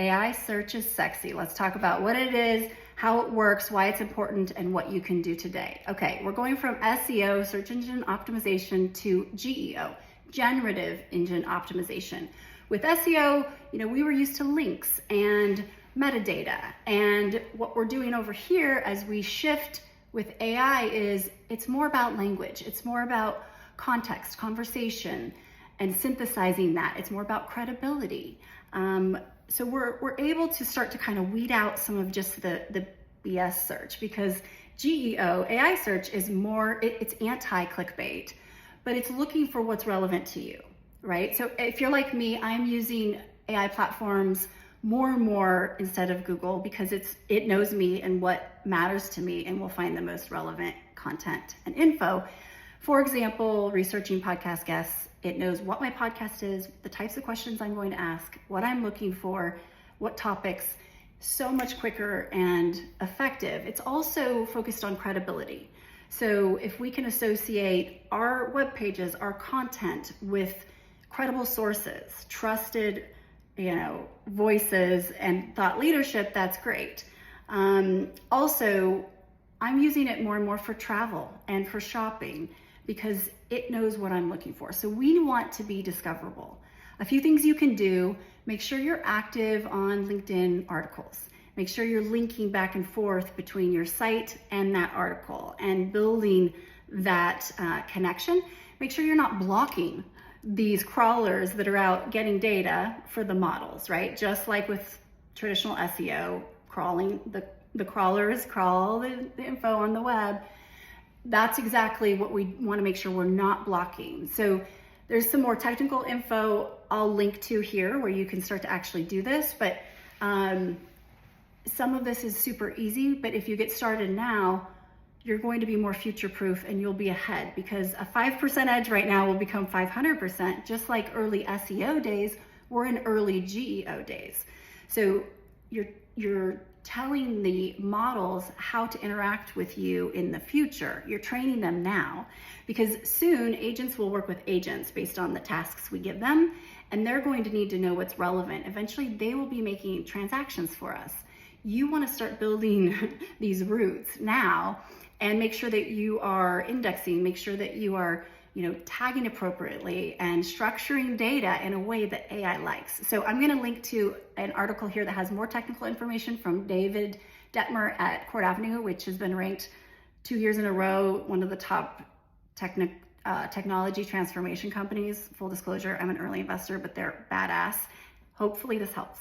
AI search is sexy. Let's talk about what it is, how it works, why it's important, and what you can do today. Okay, we're going from SEO, search engine optimization, to GEO, generative engine optimization. With SEO, we were used to links and metadata. And what we're doing over here as we shift with AI is it's more about language. It's more about context, conversation, and synthesizing that. It's more about credibility. So we're able to start to kind of weed out some of just the BS search, because GEO, AI search, is more, it's anti-clickbait, but it's looking for what's relevant to you, right? So if you're like me, I'm using AI platforms more and more instead of Google, because it knows me and what matters to me and will find the most relevant content and info. For example, researching podcast guests, it knows what my podcast is, the types of questions I'm going to ask, what I'm looking for, what topics, so much quicker and effective. It's also focused on credibility. So if we can associate our web pages, our content, with credible sources, trusted, voices and thought leadership, that's great. Also, I'm using it more and more for travel and for shopping, because it knows what I'm looking for. So we want to be discoverable. A few things you can do: make sure you're active on LinkedIn articles. Make sure you're linking back and forth between your site and that article and building that connection. Make sure you're not blocking these crawlers that are out getting data for the models, right? Just like with traditional SEO, crawling, the crawlers crawl the info on the web. That's exactly what we want to make sure we're not blocking. So there's some more technical info I'll link to here where you can start to actually do this, but some of this is super easy. But if you get started now, you're going to be more future-proof and you'll be ahead, because a 5% edge right now will become 500%. Just like early SEO days, we're in early GEO days. So you're telling the models how to interact with you in the future. You're training them now, because soon agents will work with agents based on the tasks we give them, and they're going to need to know what's relevant. Eventually, they will be making transactions for us. You want to start building these routes now and make sure that you are indexing, make sure that you are tagging appropriately and structuring data in a way that AI likes. So I'm going to link to an article here that has more technical information from David Detmer at Court Avenue, which has been ranked 2 years in a row one of the top technology transformation companies. Full disclosure, I'm an early investor, but they're badass. Hopefully this helps.